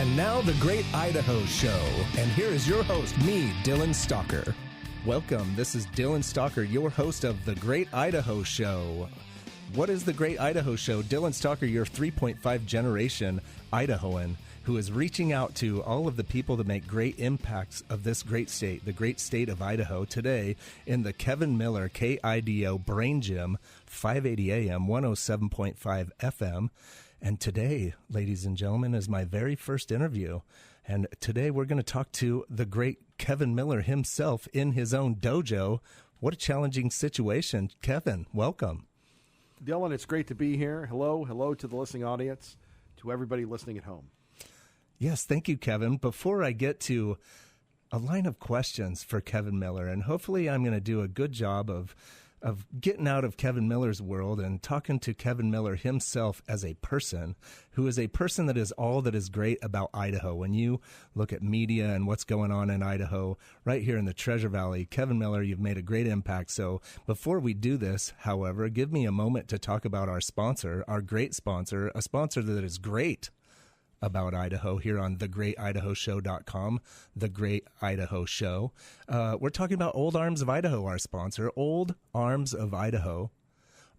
And now the Great Idaho Show. And here is your host, me, Dylan Stalker. Welcome. This is Dylan Stalker, your host of the Great Idaho Show. What is the Great Idaho Show? Dylan Stalker, your 3.5 generation Idahoan who is reaching out to all of the people that make great impacts of this great state, the great state of Idaho, today in the Kevin Miller KIDO Brain Gym, 580 AM, 107.5 FM. And today, ladies and gentlemen, is my very first interview. And today we're going to talk to the great Kevin Miller himself in his own dojo. What a challenging situation. Kevin, welcome. Dylan, it's great to be here. Hello to the listening audience, to everybody listening at home. Yes, thank you, Kevin. Before I get to a line of questions for Kevin Miller, and hopefully I'm going to do a good job of getting out of Kevin Miller's world and talking to Kevin Miller himself as a person, who is a person that is all that is great about Idaho. When you look at media and what's going on in Idaho, right here in the Treasure Valley, Kevin Miller, you've made a great impact. So before we do this, however, give me a moment to talk about our sponsor, our great sponsor, a sponsor that is great about Idaho here on thegreatidahoshow.com, The Great Idaho Show. We're talking about Old Arms of Idaho, our sponsor, Old Arms of Idaho,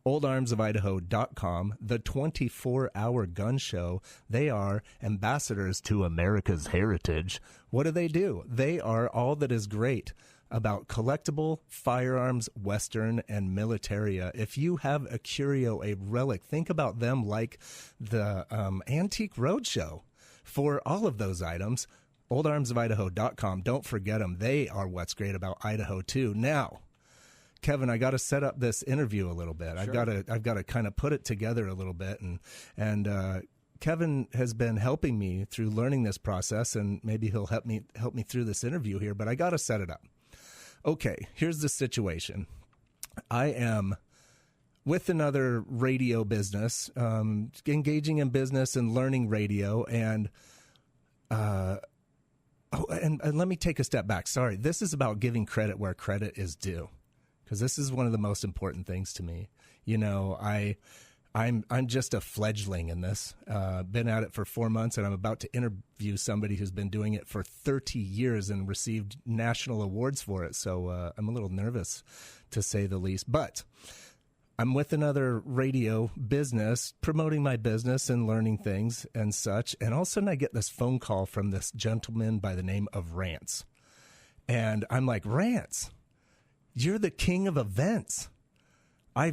oldarmsofidaho.com, the 24-hour gun show. They are ambassadors to America's heritage. What do? They are all that is great about collectible firearms, Western, and militaria. If you have a curio, a relic, think about them like the Antique Roadshow. For all of those items, oldarmsofidaho.com. Don't forget them. They are what's great about Idaho, too. Now, Kevin, I got to set up this interview a little bit. Sure. I've got to kind of put it together a little bit, and Kevin has been helping me through learning this process, and maybe he'll help me through this interview here. But I got to set it up. Okay, here's the situation. I am with another radio business, engaging in business and learning radio, and let me take a step back. Sorry, this is about giving credit where credit is due, because this is one of the most important things to me. You know, I'm just a fledgling in this. Been at it for 4 months, and I'm about to interview somebody who's been doing it for 30 years and received national awards for it. So I'm a little nervous, to say the least. But I'm with another radio business, promoting my business and learning things and such. And all of a sudden I get this phone call from this gentleman by the name of Rance. And I'm like, Rance, you're the king of events. I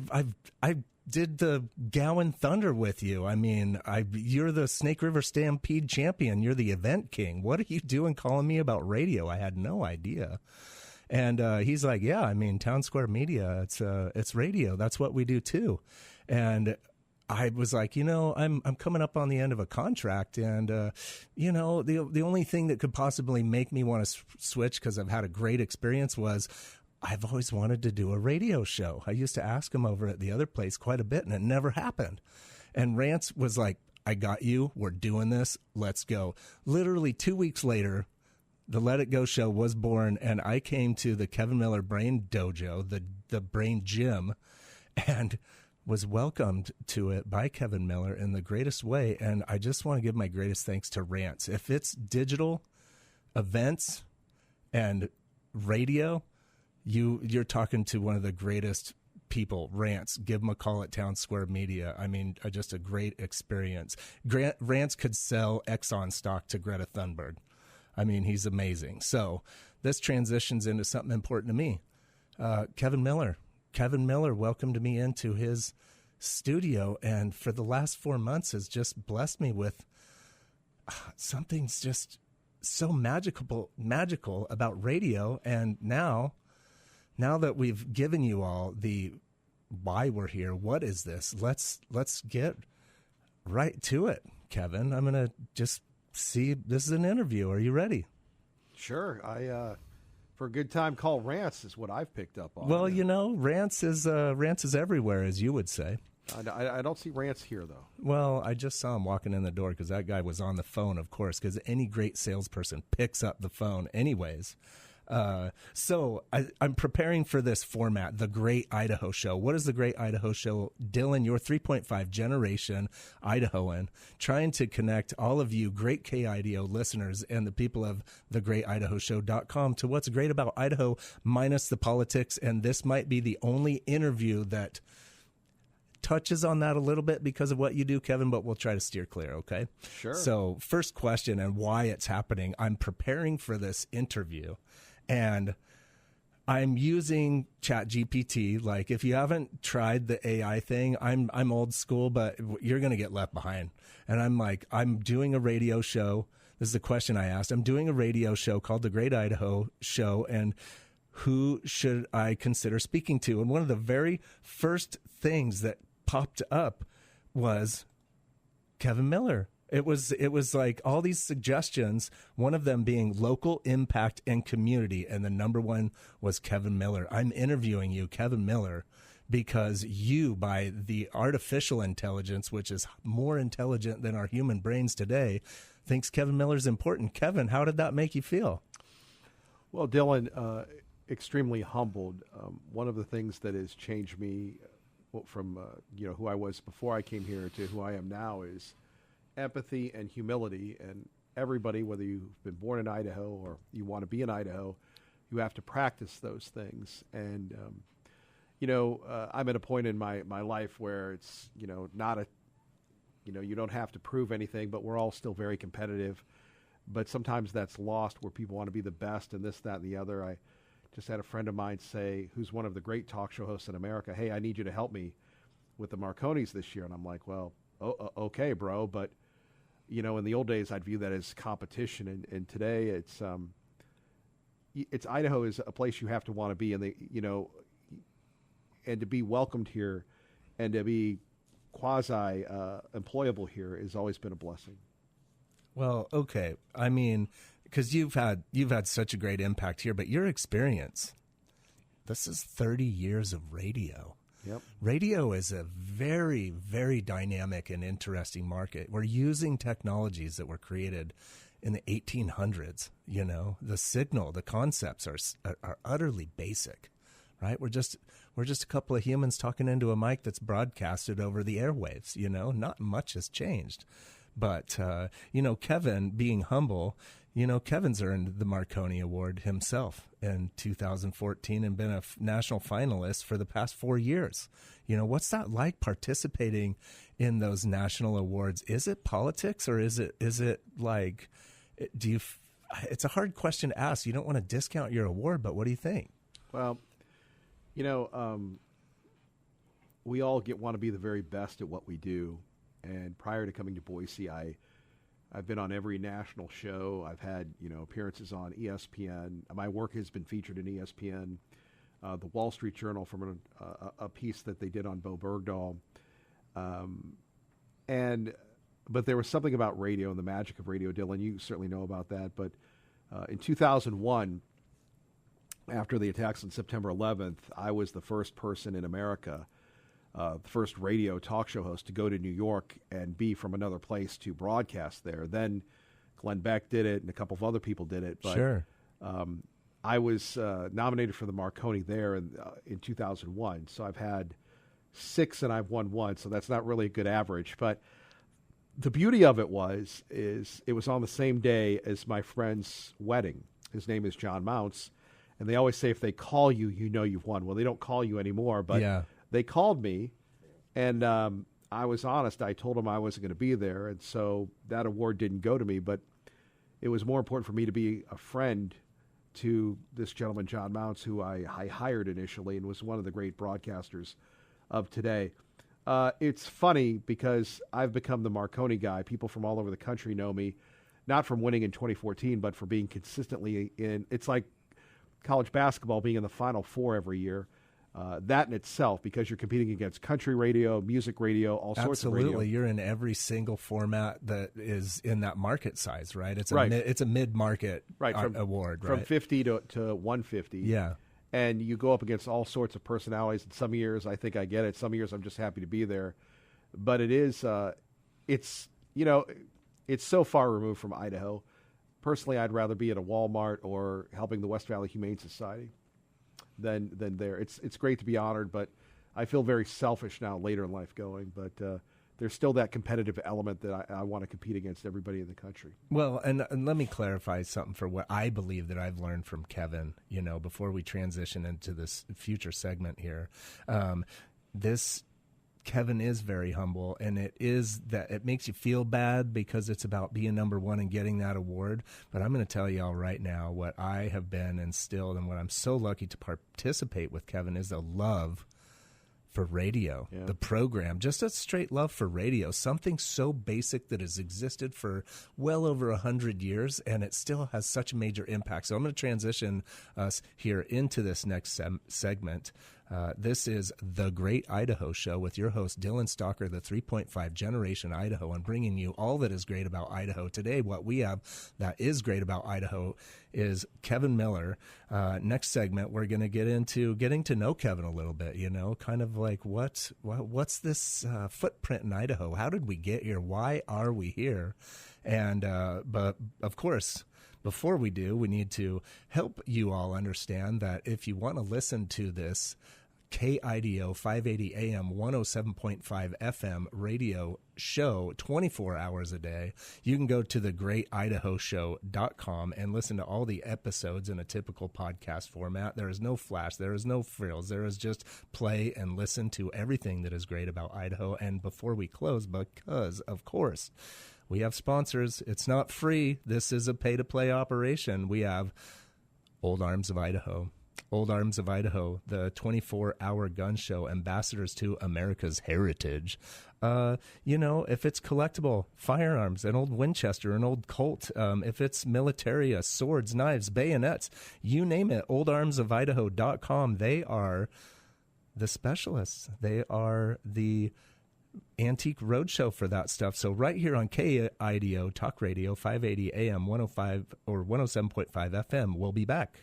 did the Gowan Thunder with you. I mean, you're the Snake River Stampede champion. You're the event king. What are you doing calling me about radio? I had no idea. And he's like, yeah, I mean, Town Square Media, it's radio. That's what we do too. And I was like, you know, I'm coming up on the end of a contract, and you know, the only thing that could possibly make me want to switch, because I've had a great experience, was I've always wanted to do a radio show. I used to ask him over at the other place quite a bit, and it never happened. And Rance was like, I got you. We're doing this. Let's go. Literally 2 weeks later, the Let It Go show was born, and I came to the Kevin Miller Brain Dojo, the Brain Gym, and was welcomed to it by Kevin Miller in the greatest way. And I just want to give my greatest thanks to Rance. If it's digital events and radio, you're talking to one of the greatest people. Rance, give him a call at Town Square Media. I mean, just a great experience. Rance could sell Exxon stock to Greta Thunberg. I mean, he's amazing. So this transitions into something important to me. Kevin Miller, welcomed me into his studio, and for the last 4 months has just blessed me with something's just so magical about radio. And now that we've given you all the why we're here, what is this? Let's get right to it, Kevin. I'm going to just see. This is an interview. Are you ready? Sure. For a good time, call Rance is what I've picked up on. Well, you know, Rance is everywhere, as you would say. I don't see Rance here, though. Well, I just saw him walking in the door because that guy was on the phone, of course, because any great salesperson picks up the phone anyways. So I'm preparing for this format, the Great Idaho Show. What is the Great Idaho Show? Dylan, you're 3.5 generation Idahoan, trying to connect all of you great KIDO listeners and the people of thegreatidahoshow.com to what's great about Idaho minus the politics. And this might be the only interview that touches on that a little bit because of what you do, Kevin, but we'll try to steer clear, okay? Sure. So first question and why it's happening. I'm preparing for this interview, and I'm using ChatGPT. Like, if you haven't tried the AI thing, I'm old school, but you're going to get left behind. And I'm like, I'm doing a radio show. This is the question I asked. I'm doing a radio show called The Great Idaho Show, and who should I consider speaking to? And one of the very first things that popped up was Kevin Miller. It was like all these suggestions, one of them being local impact and community, and the number one was Kevin Miller. I'm interviewing you, Kevin Miller, because you, by the artificial intelligence, which is more intelligent than our human brains today, thinks Kevin Miller's important. Kevin, how did that make you feel? Well, Dylan, extremely humbled. One of the things that has changed me from who I was before I came here to who I am now is empathy and humility. And everybody, whether you've been born in Idaho or you want to be in Idaho, you have to practice those things. And I'm at a point in my life where it's not a you don't have to prove anything, but we're all still very competitive. But sometimes that's lost where people want to be the best and this, that, and the other. I just had a friend of mine say, who's one of the great talk show hosts in America, hey, I need you to help me with the Marconis this year. And I'm like, well, okay, bro. But, in the old days, I'd view that as competition. And today it's Idaho is a place you have to want to be. And and to be welcomed here and to be quasi employable here has always been a blessing. Well, okay. I mean, because you've had such a great impact here, but your experience, this is 30 years of radio. Yep. Radio is a very, very dynamic and interesting market. We're using technologies that were created in the 1800s. The signal, the concepts are utterly basic, right? We're just a couple of humans talking into a mic that's broadcasted over the airwaves. Not much has changed. But, Kevin, being humble, Kevin's earned the Marconi Award himself in 2014 and been a national finalist for the past 4 years. What's that like participating in those national awards? Is it politics or is it like, it's a hard question to ask. You don't want to discount your award, but what do you think? Well, we all want to be the very best at what we do. And prior to coming to Boise, I've been on every national show. I've had, appearances on ESPN. My work has been featured in ESPN, the Wall Street Journal from a piece that they did on Bo Bergdahl. But there was something about radio and the magic of radio, Dylan. You certainly know about that. But in 2001, after the attacks on September 11th, I was the first person in America, the first radio talk show host to go to New York and be from another place to broadcast there. Then Glenn Beck did it, and a couple of other people did it. But, sure. I was nominated for the Marconi there in 2001. So I've had 6 and I've won 1. So that's not really a good average. But the beauty of it is it was on the same day as my friend's wedding. His name is John Mounts. And they always say if they call you, you've won. Well, they don't call you anymore, but yeah. They called me, and I was honest. I told them I wasn't going to be there, and so that award didn't go to me. But it was more important for me to be a friend to this gentleman, John Mounts, who I hired initially and was one of the great broadcasters of today. It's funny because I've become the Marconi guy. People from all over the country know me, not from winning in 2014, but for being consistently in. It's like college basketball being in the Final Four every year. That in itself, because you're competing against country radio, music radio, all sorts of radio. Absolutely. You're in every single format that is in that market size, right? It's a right. It's a mid-market award, right? From 50 to 150. Yeah. And you go up against all sorts of personalities. And some years I think I get it. Some years I'm just happy to be there. But it is, it's so far removed from Idaho. personally, I'd rather be at a Walmart or helping the West Valley Humane Society than there. It's great to be honored, but I feel very selfish now later in life going. But there's still that competitive element that I want to compete against everybody in the country. Well, and let me clarify something for what I believe that I've learned from Kevin, before we transition into this future segment here. Kevin is very humble, and it makes you feel bad because it's about being number one and getting that award. But I'm going to tell you all right now what I have been instilled and what I'm so lucky to participate with Kevin is a love for radio, the program, just a straight love for radio, something so basic that has existed for well over 100 years, and it still has such a major impact. So I'm going to transition us here into this next segment. This is The Great Idaho Show with your host, Dylan Stalker, the 3.5 Generation Idaho, and bringing you all that is great about Idaho. Today, what we have that is great about Idaho is Kevin Miller. Next segment, we're going to get into getting to know Kevin a little bit, kind of like what's this footprint in Idaho? How did we get here? Why are we here? And but of course, before we do, we need to help you all understand that if you want to listen to this KIDO 580 AM 107.5 FM radio show 24 hours a day, you can go to thegreatidahoshow.com and listen to all the episodes in a typical podcast format. There is no flash, there is no frills, there is just play and listen to everything that is great about Idaho. And before we close, because of course we have sponsors, it's not free, this is a pay-to-play operation. We have Old Arms of Idaho. Old Arms of Idaho, the 24-hour gun show, ambassadors to America's heritage. If it's collectible, firearms, an old Winchester, an old Colt, if it's militaria, swords, knives, bayonets, you name it, oldarmsofidaho.com. They are the specialists. They are the Antique Roadshow for that stuff. So right here on KIDO Talk Radio 580 AM 105 or 107.5 FM, we'll be back.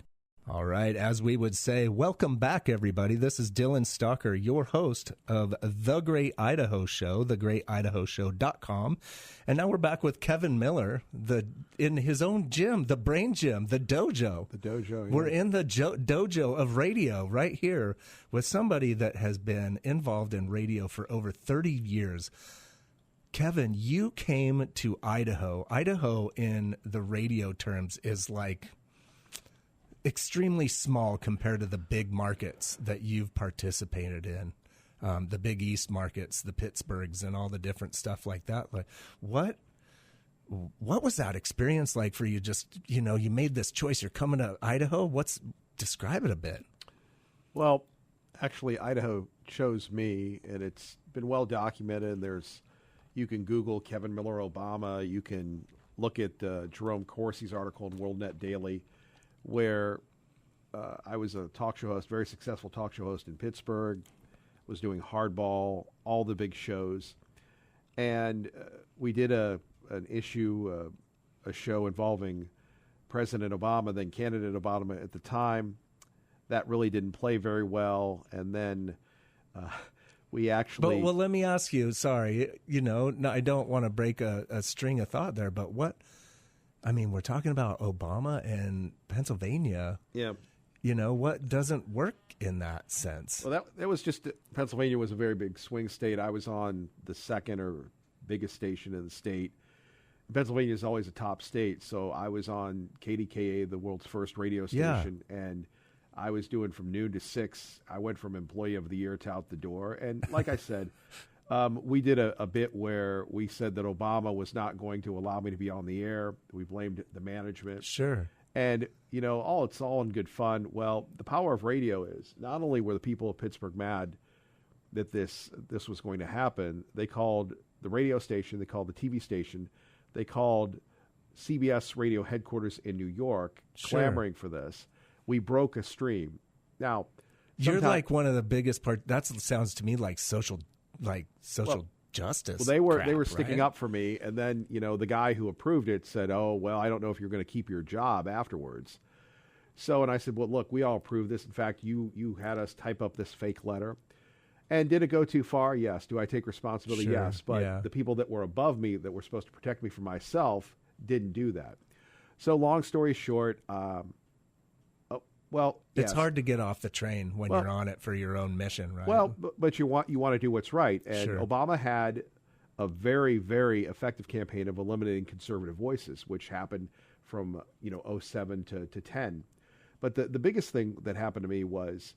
All right, as we would say, welcome back, everybody. This is Dylan Stalker, your host of The Great Idaho Show, thegreatidahoshow.com. And now we're back with Kevin Miller, in his own gym, the Brain Gym, the dojo. The dojo, yeah. We're in the dojo of radio right here with somebody that has been involved in radio for over 30 years. Kevin, you came to Idaho. Idaho, in the radio terms, is like extremely small compared to the big markets that you've participated in, the Big East markets, the Pittsburghs, and all the different stuff like that. Like, what was that experience like for you? Just, you made this choice. You're coming to Idaho. Describe it a bit. Well, actually, Idaho chose me, and it's been well documented. You can Google Kevin Miller Obama. You can look at Jerome Corsi's article in WorldNet Daily, where I was a talk show host, very successful talk show host in Pittsburgh, was doing hardball, all the big shows. And we did a show involving President Obama, then candidate Obama at the time. That really didn't play very well. And then we actually... Well, let me ask you, sorry, I don't want to break a string of thought there, but we're talking about Obama and Pennsylvania. Yeah. What doesn't work in that sense? Well, that was just, Pennsylvania was a very big swing state. I was on the second or biggest station in the state. Pennsylvania is always a top state, so I was on KDKA, the world's first radio station, and I was doing from noon to 6. I went from employee of the year to out the door. And like I said, we did a bit where we said that Obama was not going to allow me to be on the air. We blamed the management. Sure. And, it's all in good fun. Well, the power of radio is not only were the people of Pittsburgh mad that this was going to happen, they called the radio station, they called the TV station, they called CBS radio headquarters in New York, clamoring for this. We broke a stream. Now, you're like one of the biggest that sounds to me like social justice. Well, they were sticking up for me, and then the guy who approved it said, "Oh, well, I don't know if you're going to keep your job afterwards." So, and I said, "Well, look, we all approved this. In fact, you had us type up this fake letter." And did it go too far? Yes. Do I take responsibility? Yes. But the people that were above me, that were supposed to protect me from myself, didn't do that. So long story short, well, it's yes. hard to get off the train when you're on it for your own mission, right? Well, but you want to do what's right. And Sure. Obama had a very, very effective campaign of eliminating conservative voices, which happened from 07 to 10. But the biggest thing that happened to me was,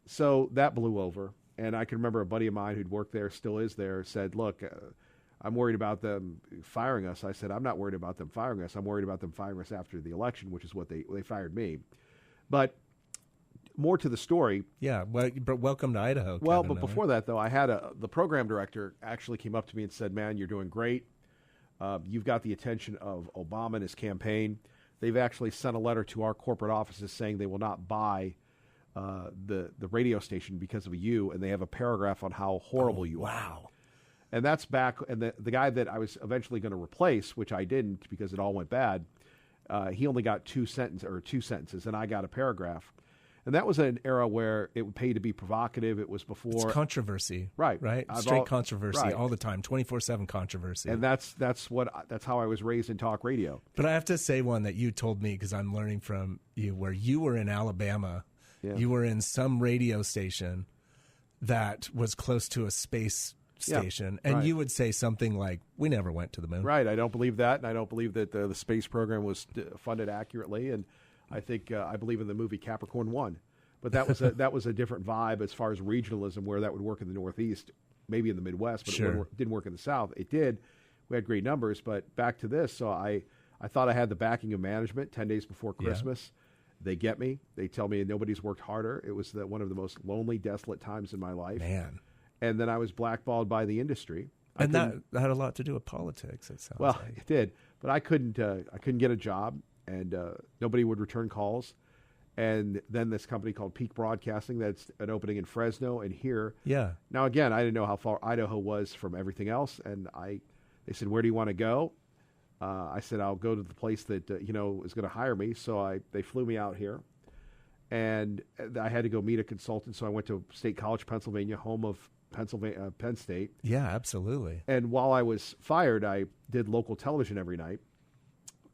so that blew over. And I can remember a buddy of mine who'd worked there, still is there, said, look, I'm worried about them firing us. I said, I'm not worried about them firing us. I'm worried about them firing us after the election, which is what they fired me. But more to the story. Yeah, well, but welcome to Idaho. Well, Kevin but Miller. before that, though, I had the program director actually came up to me and said, man, you're doing great. You've got the attention of Obama and his campaign. They've actually sent a letter to our corporate offices saying they will not buy the radio station because of you, and they have a paragraph on how horrible you are. Wow. And that's back, and the guy that I was eventually going to replace, which I didn't because it all went bad, he only got two sentences, and I got a paragraph. And that was an era where it would pay to be provocative. It was before It's controversy, right? Straight controversy right. all the time, 24/7 controversy. And that's how I was raised in talk radio. But I have to say one that you told me because I'm learning from you, where you were in Alabama, you were in some radio station that was close to a space station, and you would say something like, "We never went to the moon." Right. I don't believe that, and I don't believe that the space program was funded accurately. And I think I believe in the movie Capricorn 1. But that was that was a different vibe as far as regionalism, where that would work in the Northeast, maybe in the Midwest, but it didn't work in the South. It did. We had great numbers, but back to this. So I thought I had the backing of management 10 days before Christmas. They get me. They tell me nobody's worked harder. It was one of the most lonely, desolate times in my life. Man. And then I was blackballed by the industry. And that had a lot to do with politics, it sounds like. It did. But I couldn't get a job, and nobody would return calls. And then this company called Peak Broadcasting, that's an opening in Fresno and here. Yeah. Now, again, I didn't know how far Idaho was from everything else. And they said, where do you want to go? I said, I'll go to the place that, is going to hire me. So they flew me out here. And I had to go meet a consultant. So I went to State College, Pennsylvania, home of Penn State. Yeah, absolutely. And while I was fired, I did local television every night,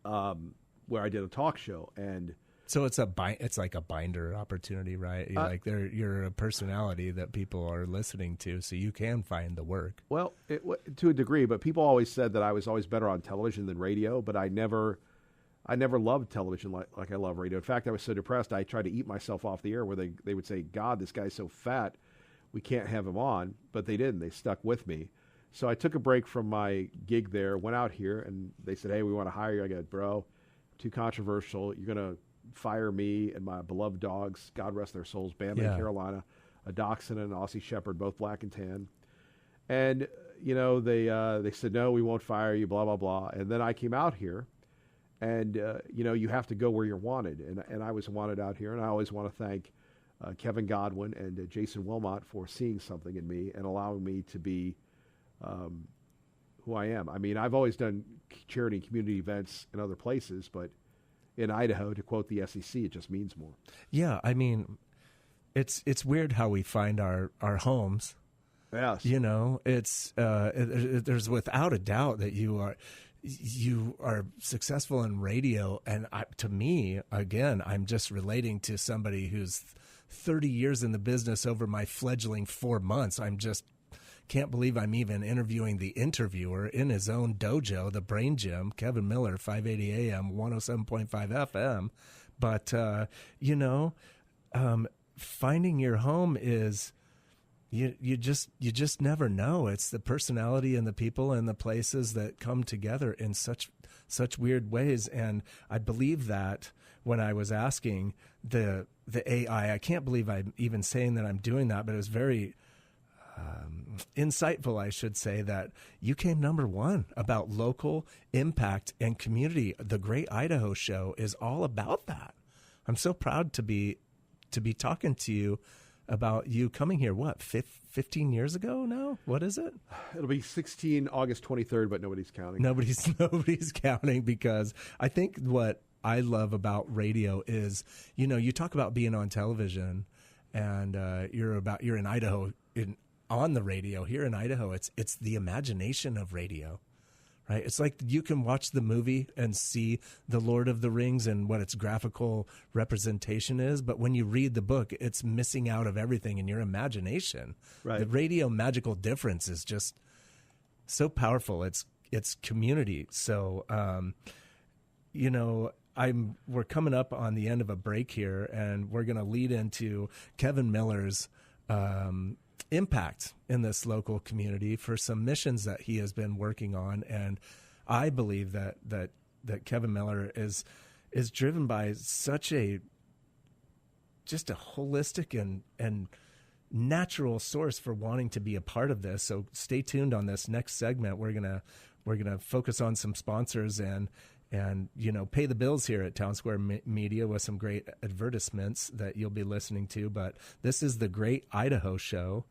where I did a talk show. And so it's like a binder opportunity, right? You're a personality that people are listening to, so you can find the work. Well, to a degree, but people always said that I was always better on television than radio, but I never loved television like I love radio. In fact, I was so depressed, I tried to eat myself off the air, where they would say, God, this guy's so fat, we can't have him on. But they didn't. They stuck with me. So I took a break from my gig there, went out here, and they said, hey, we want to hire you. I go, bro, too controversial. You're going to fire me and my beloved dogs, God rest their souls, Bama and Carolina, a Dachshund and an Aussie Shepherd, both black and tan. And, they said, no, we won't fire you, blah, blah, blah. And then I came out here. And, you have to go where you're wanted. And I was wanted out here. And I always want to thank Kevin Godwin and Jason Wilmot for seeing something in me and allowing me to be who I am. I mean, I've always done charity and community events in other places, but in Idaho, to quote the SEC, it just means more. Yeah, I mean, it's weird how we find our homes. Yes. There's without a doubt that you are successful in radio. And to me, again, I'm just relating to somebody who's 30 years in the business over my fledgling 4 months. I'm just can't believe I'm even interviewing the interviewer in his own dojo, the Brain Gym, Kevin Miller, 580 AM, 107.5 FM. But, finding your home is, you just never know. It's the personality and the people and the places that come together in such weird ways. And I believe that when I was asking the AI, I can't believe I'm even saying that I'm doing that, but it was very insightful, I should say, that you came number one about local impact and community. The Great Idaho Show is all about that. I'm so proud to be talking to you about you coming here, 15 years ago now? What is it? It'll be August 23rd, but nobody's counting. Nobody's counting, because I think what I love about radio is, you talk about being on television, and you're in Idaho on the radio here in Idaho. It's the imagination of radio, right? It's like you can watch the movie and see the Lord of the Rings and what its graphical representation is, but when you read the book, it's missing out of everything in your imagination. Right. The radio magical difference is just so powerful. It's community. So, we're coming up on the end of a break here, and we're going to lead into Kevin Miller's impact in this local community for some missions that he has been working on. And I believe that Kevin Miller is driven by such just a holistic and natural source for wanting to be a part of this. So stay tuned on this next segment. We're gonna focus on some sponsors and pay the bills here at Town Square Media with some great advertisements that you'll be listening to. But this is the Great Idaho Show,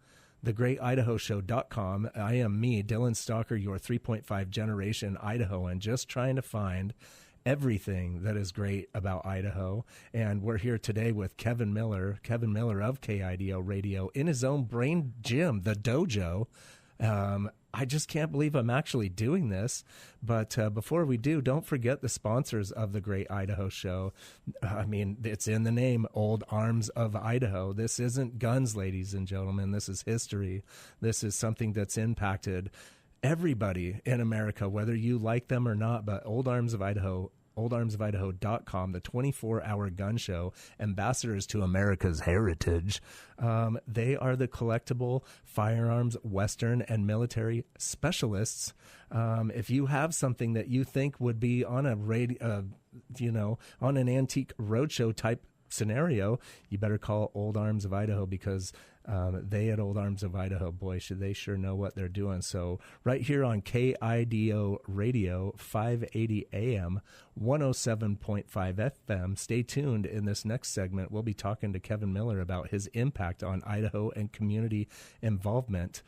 thegreatidahoshow.com. I am me, Dylan Stalker, your 3.5 generation Idahoan, just trying to find everything that is great about Idaho. And we're here today with Kevin Miller of KIDO Radio in his own brain gym, the dojo. I just can't believe I'm actually doing this. But before we do, don't forget the sponsors of the Great Idaho Show. I mean, it's in the name, Old Arms of Idaho. This isn't guns, ladies and gentlemen. This is history. This is something that's impacted everybody in America, whether you like them or not. But Old Arms of Idaho, oldarmsofidaho.com, the 24-hour gun show, ambassadors to America's heritage. They are the collectible firearms, Western, and military specialists. If you have something that you think would be on a on an antique roadshow type scenario, you better call Old Arms of Idaho, because they at Old Arms of Idaho, boy, should they sure know what they're doing. So right here on KIDO Radio, 580 AM, 107.5 FM, stay tuned. In this next segment, we'll be talking to Kevin Miller about his impact on Idaho and community involvement.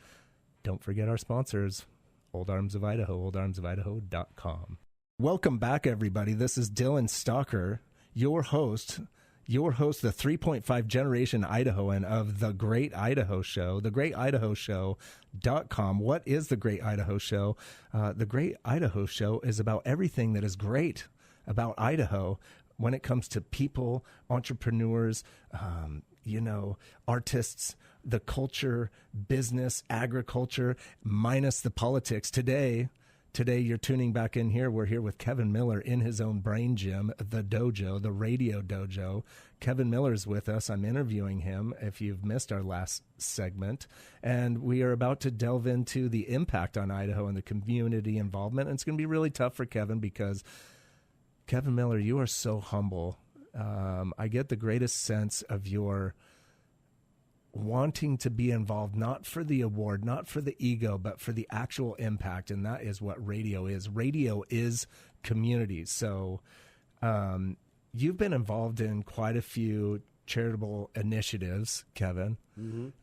Don't forget our sponsors, Old Arms of Idaho, oldarmsofidaho.com. Welcome back, everybody. This is Dylan Stalker, your host, the 3.5 generation Idahoan of The Great Idaho Show, thegreatidahoshow.com. What is The Great Idaho Show? The Great Idaho Show is about everything that is great about Idaho when it comes to people, entrepreneurs, artists, the culture, business, agriculture, minus the politics. Today, you're tuning back in here. We're here with Kevin Miller in his own brain gym, the dojo, the radio dojo. Kevin Miller's with us. I'm interviewing him, if you've missed our last segment. And we are about to delve into the impact on Idaho and the community involvement. And it's going to be really tough for Kevin, because, Kevin Miller, you are so humble. I get the greatest sense of your wanting to be involved, not for the award, not for the ego, but for the actual impact. And that is what radio is. Radio is community. So you've been involved in quite a few charitable initiatives, Kevin,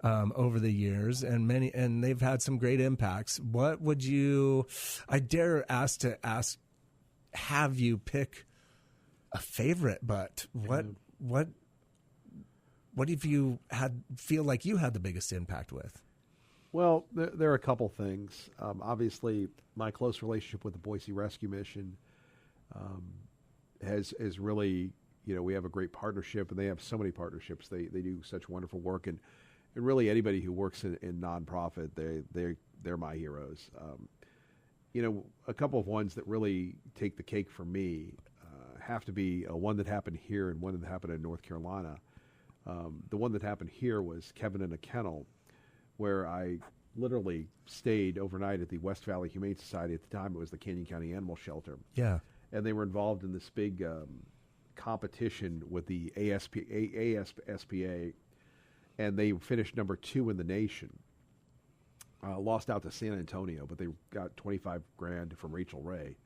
over the years, and they've had some great impacts. What would I dare ask, have you pick a favorite, but what have you feel like you had the biggest impact with? Well, there are a couple things. Obviously, my close relationship with the Boise Rescue Mission has really, we have a great partnership, and they have so many partnerships. They do such wonderful work, and really anybody who works in nonprofit, they're my heroes. A couple of ones that really take the cake for me have to be one that happened here and one that happened in North Carolina. The one that happened here was Kevin in a Kennel, where I literally stayed overnight at the West Valley Humane Society. At the time, it was the Canyon County Animal Shelter. Yeah. And they were involved in this big competition with the ASPA, and they finished number 2 in the nation. Lost out to San Antonio, but they got $25,000 from Rachel Ray.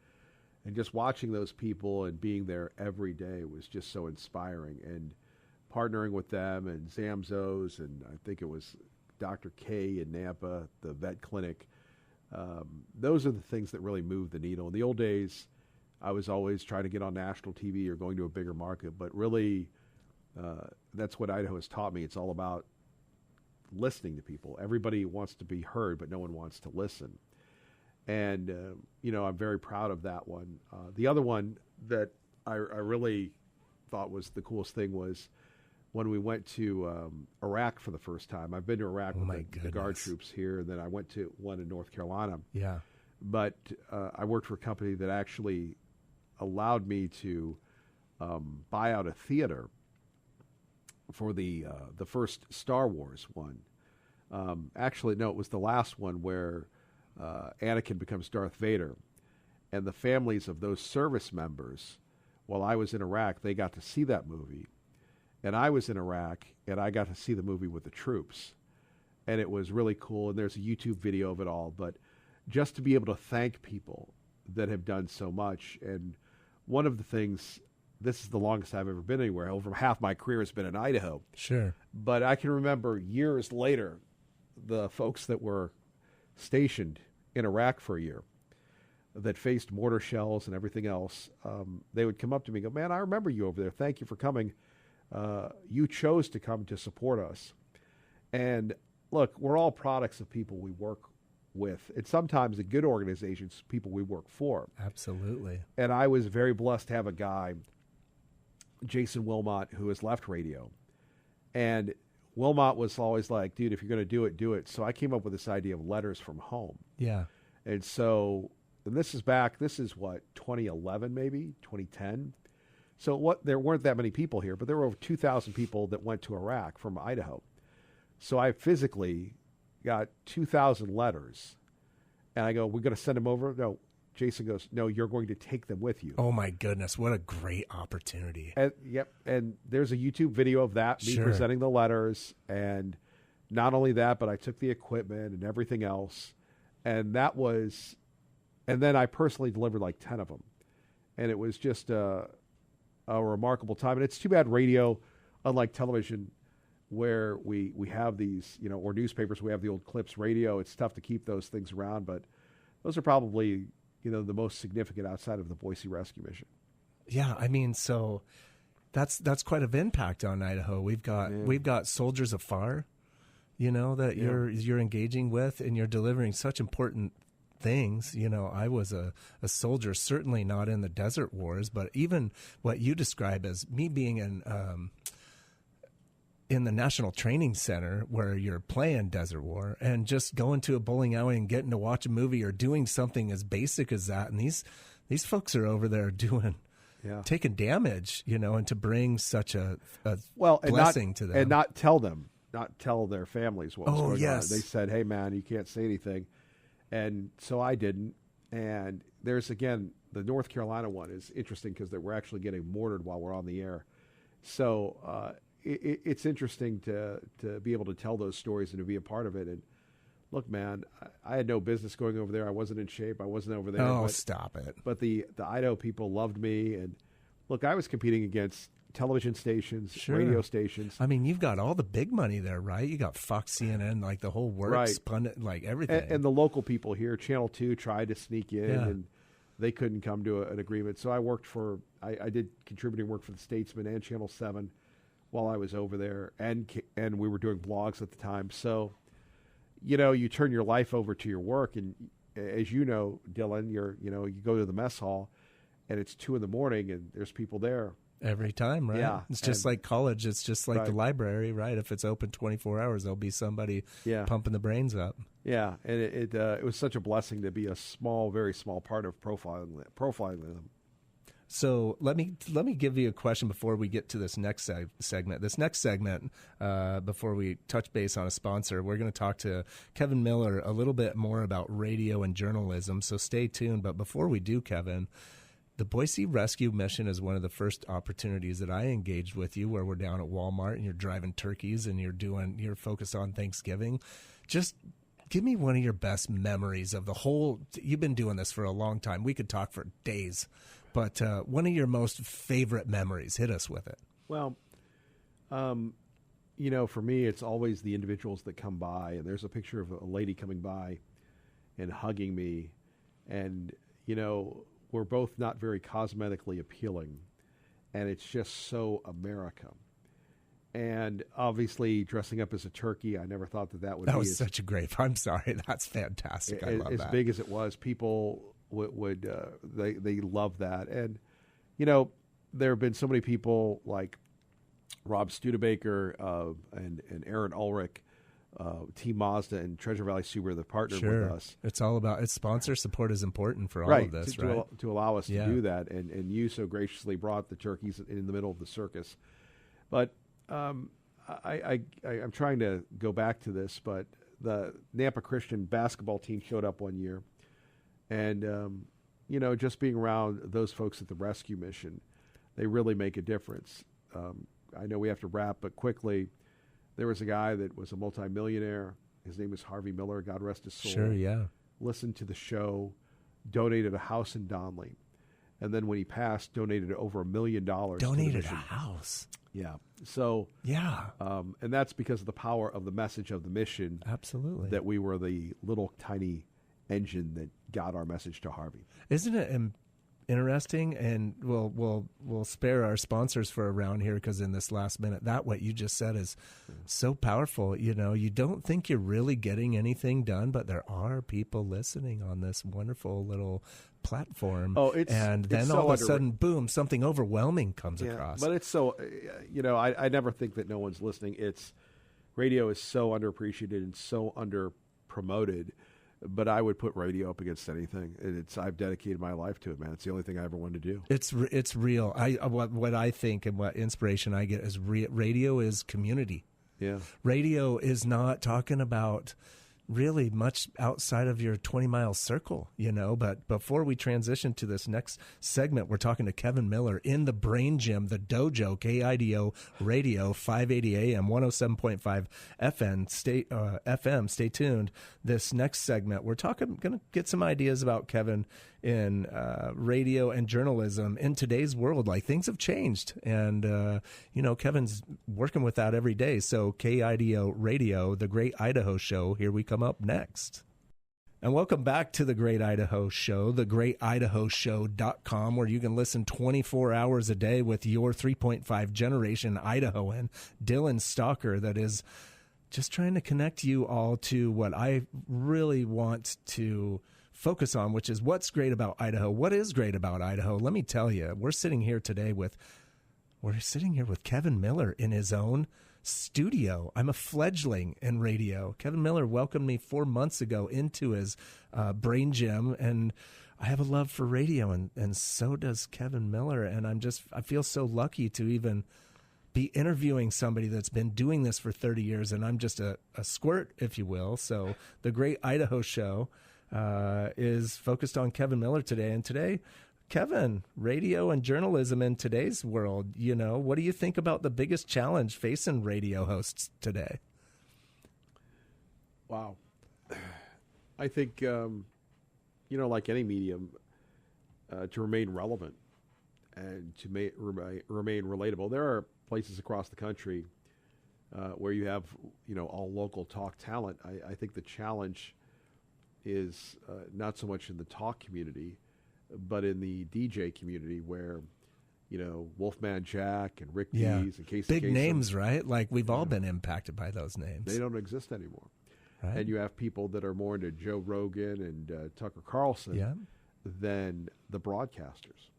And just watching those people and being there every day was just so inspiring. And partnering with them and Zamzows, and I think it was Dr. K in Nampa, the vet clinic. Those are the things that really move the needle. In the old days, I was always trying to get on national TV or going to a bigger market, but really that's what Idaho has taught me. It's all about listening to people. Everybody wants to be heard, but no one wants to listen. And, I'm very proud of that one. The other one that I really thought was the coolest thing was when we went to Iraq for the first time. I've been to Iraq with the Guard troops here, and then I went to one in North Carolina. Yeah. But I worked for a company that actually allowed me to buy out a theater for the first Star Wars one. Actually, no, it was the last one where Anakin becomes Darth Vader. And the families of those service members, while I was in Iraq, they got to see that movie. And I was in Iraq, and I got to see the movie with the troops. And it was really cool, and there's a YouTube video of it all. But just to be able to thank people that have done so much. And one of the things, this is the longest I've ever been anywhere. Over half my career has been in Idaho. Sure. But I can remember years later, the folks that were stationed in Iraq for a year that faced mortar shells and everything else, they would come up to me and go, man, I remember you over there. Thank you for coming. You chose to come to support us. And look, we're all products of people we work with. And sometimes in good organizations, people we work for. Absolutely. And I was very blessed to have a guy, Jason Wilmot, who has left radio. And Wilmot was always like, dude, if you're going to do it, do it. So I came up with this idea of letters from home. Yeah. And so, and this is what, 2011 maybe, 2010? So there weren't that many people here, but there were over 2,000 people that went to Iraq from Idaho. So I physically got 2,000 letters. And I go, we're going to send them over? No. Jason goes, no, you're going to take them with you. Oh, my goodness. What a great opportunity. And, yep. And there's a YouTube video of that, me presenting the letters. And not only that, but I took the equipment and everything else. And and then I personally delivered like 10 of them. And it was just a remarkable time. And it's too bad radio, unlike television, where we have these, or newspapers, we have the old clips. Radio, it's tough to keep those things around. But those are probably the most significant outside of the Boise Rescue Mission. Yeah, I mean, so that's quite an impact on Idaho. We've got soldiers afar, that you're engaging with, and you're delivering such important things. I was a soldier, certainly not in the desert wars, but even what you describe as me being in the National Training Center where you're playing Desert War and just going to a bowling alley and getting to watch a movie or doing something as basic as that. And these folks are over there taking damage, and to bring such a blessing to them. And not tell their families what was going on. Yes. They said, hey, man, you can't say anything. And so I didn't. And there's, again, the North Carolina one is interesting because we're actually getting mortared while we're on the air. So, it's interesting to be able to tell those stories and to be a part of it. And look, man, I had no business going over there. I wasn't in shape. I wasn't over there. Oh, stop it. But the Idaho people loved me. And look, I was competing against television stations, radio stations. I mean, you've got all the big money there, right? You got Fox, CNN, like the whole works, pundit, like everything. And the local people here, Channel 2 tried to sneak in and they couldn't come to an agreement. So I worked I did contributing work for the Statesman and Channel 7 while I was over there, and we were doing blogs at the time. So, you turn your life over to your work, and as you know, Dylan, you go to the mess hall, and it's 2 a.m, and there's people there every time, right? Yeah, it's just like college. It's just like the library, right? If it's open 24 hours, there'll be somebody pumping the brains up. Yeah, and it was such a blessing to be a very small part of profiling them. So let me give you a question before we get to this next segment. This next segment, before we touch base on a sponsor, we're going to talk to Kevin Miller a little bit more about radio and journalism. So stay tuned. But before we do, Kevin, the Boise Rescue Mission is one of the first opportunities that I engaged with you, where we're down at Walmart and you're driving turkeys and you're focused on Thanksgiving. Just give me one of your best memories of the whole. You've been doing this for a long time. We could talk for days. But one of your most favorite memories, hit us with it. Well, for me, it's always the individuals that come by. And there's a picture of a lady coming by and hugging me. And, we're both not very cosmetically appealing. And it's just so America. And obviously, dressing up as a turkey, I never thought that would That be was such a great. I'm sorry, that's fantastic. I love as that. big as it was. People would they love that, and there have been so many people like Rob Studebaker and Aaron Ulrich, Team Mazda and Treasure Valley Subaru that partnered with us. It's all about its sponsor support is important for all Right, of this, to allow us to do that, and you so graciously brought the turkeys in the middle of the circus. But I'm trying to go back to this, but the Nampa Christian basketball team showed up one year, and just being around those folks at the rescue mission, they really make a difference. I know we have to wrap, but quickly, there was a guy that was a multimillionaire. His name was Harvey Miller, God rest his soul. Sure, yeah. Listened to the show, donated a house in Donley, and then when he passed, donated over $1 million. Donated a house. Yeah. So and that's because of the power of the message of the mission. Absolutely. That we were the little tiny engine that got our message to Harvey. Isn't it interesting? And we'll spare our sponsors for around here because in this last minute, what you just said is so powerful. You don't think you're really getting anything done, but there are people listening on this wonderful little platform. And then all of a sudden, boom, something overwhelming comes across. But it's so, I never think that no one's listening. Radio is so underappreciated and so under promoted. But I would put radio up against anything. I've dedicated my life to it, man. It's the only thing I ever wanted to do. It's real. What I think and what inspiration I get is radio is community. Yeah. Radio is not talking about really much outside of your 20-mile circle, But before we transition to this next segment, we're talking to Kevin Miller in the Brain Gym, the Dojo, KIDO Radio, 580 AM, 107.5 FM. Stay tuned. This next segment, we're going to get some ideas about Kevin in radio and journalism in today's world. Like, things have changed, and Kevin's working with that every day. So KIDO Radio, the Great Idaho Show, here we come up next. And welcome back to the Great Idaho Show, thegreatidahoshow.com, where you can listen 24 hours a day with your 3.5 generation Idahoan, Dylan Stalker, that is just trying to connect you all to what I really want to focus on, which is what's great about Idaho. What is great about Idaho? Let me tell you, we're sitting here with Kevin Miller in his own studio. I'm a fledgling in radio. Kevin Miller welcomed me 4 months ago into his Brain Gym, and I have a love for radio, and so does Kevin Miller. And I feel so lucky to even be interviewing somebody that's been doing this for 30 years, and I'm just a squirt, if you will. So the Great Idaho Show is focused on Kevin Miller today. And today, Kevin, radio and journalism in today's world, what do you think about the biggest challenge facing radio hosts today? Wow. I think, like any medium, to remain relevant and to remain relatable. There are places across the country where you have, all local talk talent. I think the challenge is not so much in the talk community, but in the DJ community where, Wolfman Jack and Rick Dees and Casey big Kasem, names, right? Like, we've all been impacted by those names. They don't exist anymore. Right. And you have people that are more into Joe Rogan and Tucker Carlson than the broadcasters.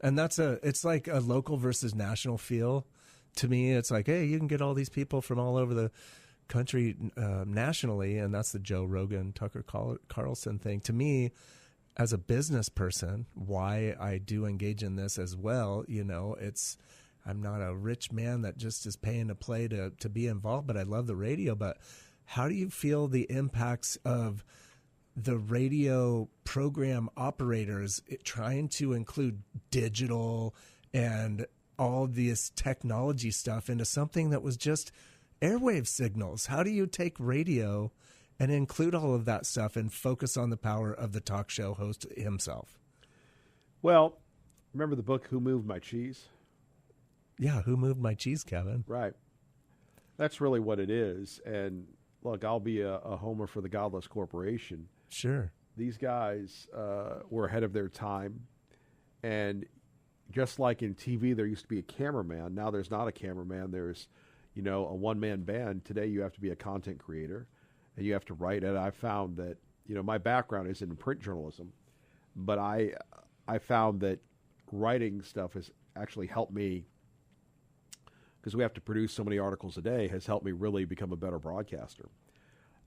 And it's like a local versus national feel. To me, it's like, hey, you can get all these people from all over the country nationally, and that's the Joe Rogan, Tucker Carlson thing. To me, as a business person, why I do engage in this as well, I'm not a rich man that just is paying to play to be involved, but I love the radio. But how do you feel the impacts of the radio program operators trying to include digital and all this technology stuff into something that was just airwave signals? How do you take radio and include all of that stuff and focus on the power of the talk show host himself? Well, remember the book, Who Moved My Cheese? Yeah, Who Moved My Cheese, Kevin? Right. That's really what it is. And look, I'll be a homer for the Godless Corporation. Sure. These guys were ahead of their time. And just like in TV, there used to be a cameraman. Now there's not a cameraman. There's, a one-man band. Today you have to be a content creator, and you have to write. And I found that, my background is in print journalism, but I found that writing stuff has actually helped me, because we have to produce so many articles a day, has helped me really become a better broadcaster.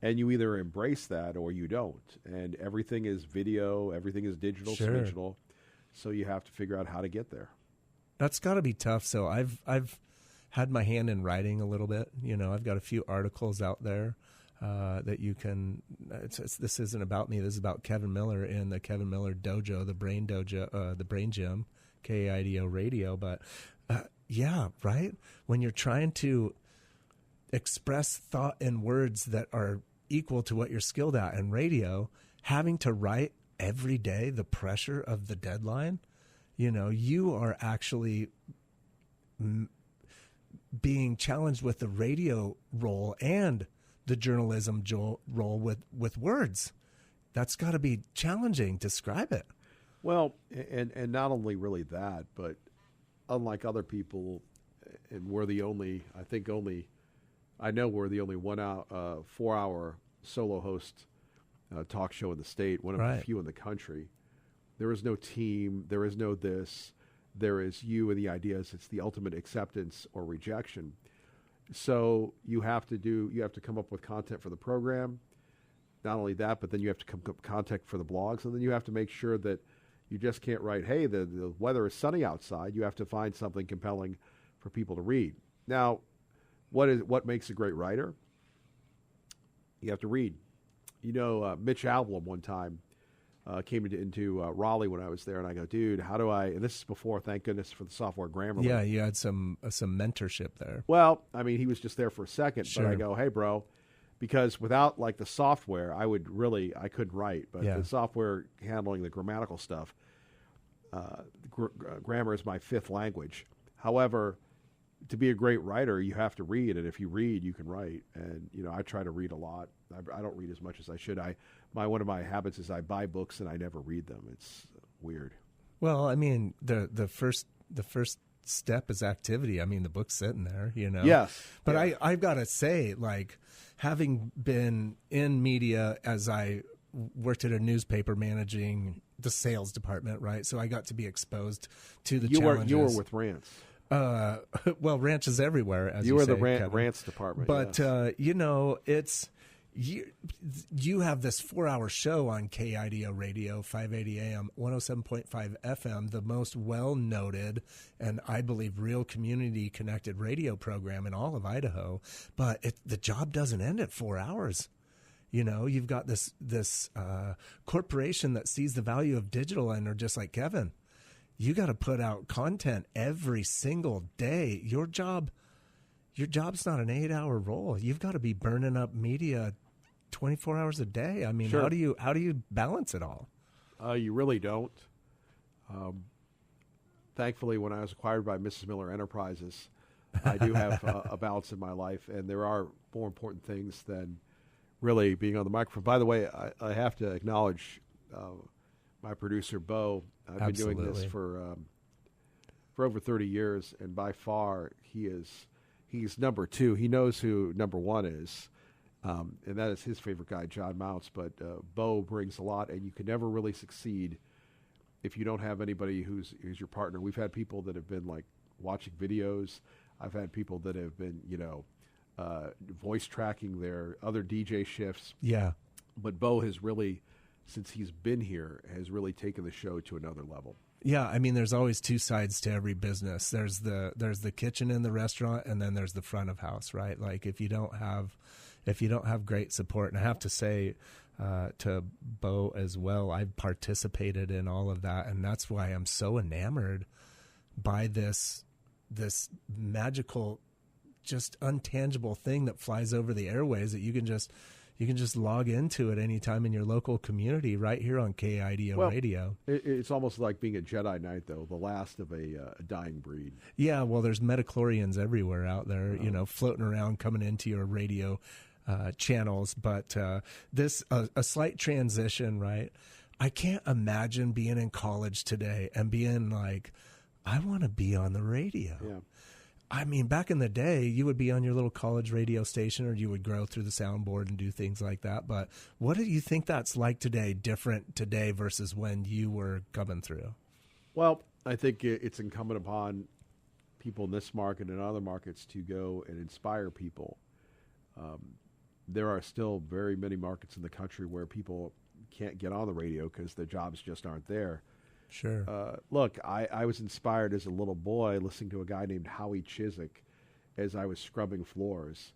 And you either embrace that or you don't. And everything is video, everything is digital, Sure. digital. So you have to figure out how to get there. That's got to be tough. So I've had my hand in writing a little bit. I've got a few articles out there that you can. This isn't about me. This is about Kevin Miller in the Kevin Miller Dojo, the Brain Dojo, the Brain Gym, KIDO Radio. But yeah, right. When you're trying to express thought in words that are equal to what you're skilled at in radio, having to write every day, the pressure of the deadline, you are actually being challenged with the radio role and the journalism role with words. That's got to be challenging. Describe it. Well, and not only really that, but unlike other people, and we're the only, I know we're the only 4-hour solo host talk show in the state, one of Right. the few in the country. There is no team. There is no this. There is you and the ideas. It's the ultimate acceptance or rejection. So you have to come up with content for the program. Not only that, but then you have to come up with content for the blogs, and then you have to make sure that you just can't write, hey, the weather is sunny outside. You have to find something compelling for people to read. Now, what makes a great writer? You have to read. Mitch Albom one time came into Raleigh when I was there, and I go, dude, how do I? And this is before, thank goodness, for the software Grammarly. Yeah, you had some mentorship there. Well, I mean, he was just there for a second, Sure. but I go, hey, bro, because without like the software, I couldn't write. But Yeah. the software handling the grammatical stuff, grammar is my fifth language. However, to be a great writer, you have to read, and if you read, you can write. And I try to read a lot. I don't read as much as I should. One of my habits is I buy books and I never read them. It's weird. Well, I mean, the first step is activity. I mean, the book's sitting there, Yes, But yeah. I've got to say, like, having been in media as I worked at a newspaper managing the sales department, right? So I got to be exposed to the challenges. You were with Rants. Well, ranches everywhere, as You were say, the Kevin. Rants department. But yes. it's you have this 4-hour show on KIDO Radio, 580 AM, 107.5 FM, the most well-noted and I believe real community-connected radio program in all of Idaho. But the job doesn't end at 4 hours. You've got this corporation that sees the value of digital and are just like, Kevin, you got to put out content every single day. Your job's not an 8-hour role. You've got to be burning up media 24 hours a day. I mean, Sure. how do you balance it all? You really don't. Thankfully, when I was acquired by Mrs. Miller Enterprises, I do have a balance in my life, and there are more important things than really being on the microphone. By the way, I have to acknowledge my producer, Bo. I've been doing this Absolutely. for over 30 years, and by far he's number two. He knows who number one is, and that is his favorite guy, John Mounts. But Bo brings a lot, and you can never really succeed if you don't have anybody who's your partner. We've had people that have been like watching videos. I've had people that have been, voice tracking their other DJ shifts. Yeah. But Bo has really, since he's been here, has really taken the show to another level. Yeah, I mean, there's always two sides to every business. There's the kitchen in the restaurant, and then there's the front of house, right? Like if you don't have great support, and I have to say to Bo as well, I've participated in all of that, and that's why I'm so enamored by this magical, just untangible thing that flies over the airways that you can just log into at any time in your local community right here on KIDO Radio. It's almost like being a Jedi Knight, though, the last of a dying breed. Yeah, well, there's metachlorians everywhere out there, floating around, coming into your radio channels. But this a slight transition, right? I can't imagine being in college today and being like, I want to be on the radio. Yeah. I mean, back in the day, you would be on your little college radio station, or you would grow through the soundboard and do things like that. But what do you think that's like today, different today versus when you were coming through? Well, I think it's incumbent upon people in this market and other markets to go and inspire people. There are still very many markets in the country where people can't get on the radio because their jobs just aren't there. Sure. Look, I was inspired as a little boy listening to a guy named Howie Chiswick as I was scrubbing floors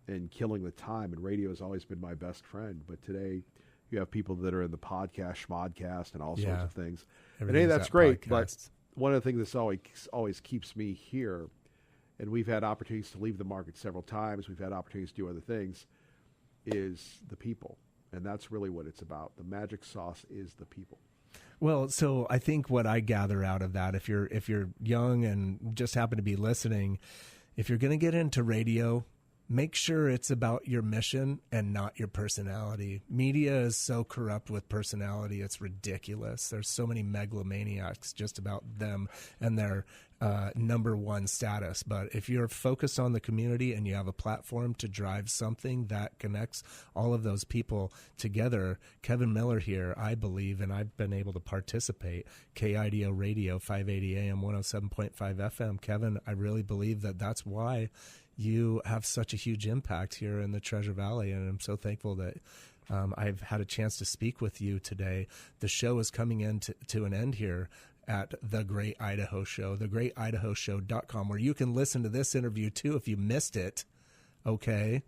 and killing the time, and radio has always been my best friend. But today you have people that are in the podcast, schmodcast, and all sorts of things. And hey, that's great, podcast. But one of the things that's always keeps me here, and we've had opportunities to leave the market several times, we've had opportunities to do other things, is the people. And that's really what it's about. The magic sauce is the people. Well, so I think what I gather out of that, if you're young and just happen to be listening, if you're going to get into radio, make sure it's about your mission and not your personality. Media is so corrupt with personality, it's ridiculous. There's so many megalomaniacs just about them and their number one status. But if you're focused on the community and you have a platform to drive something that connects all of those people together, Kevin Miller here, I believe, and I've been able to participate, KIDO Radio, 580 AM, 107.5 FM. Kevin, I really believe that that's why you have such a huge impact here in the Treasure Valley, and I'm so thankful that I've had a chance to speak with you today. The show is coming in to an end here at The Great Idaho Show, thegreatidahoshow.com, where you can listen to this interview too if you missed it. Okay.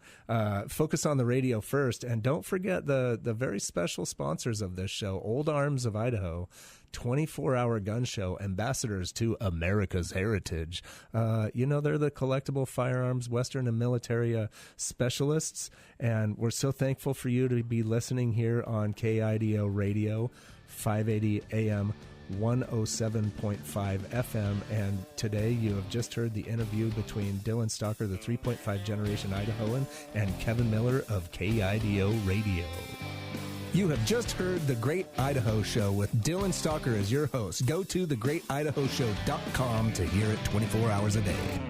Focus on the radio first, and don't forget the very special sponsors of this show, Old Arms of Idaho, 24-hour gun show, ambassadors to America's heritage. They're the collectible firearms, Western and military specialists, and we're so thankful for you to be listening here on KIDO Radio, 580 AM, 107.5 FM, and today you have just heard the interview between Dylan Stalker, the 3.5 generation Idahoan, and Kevin Miller of KIDO Radio. You have just heard The Great Idaho Show with Dylan Stalker as your host. Go to thegreatidahoshow.com to hear it 24 hours a day.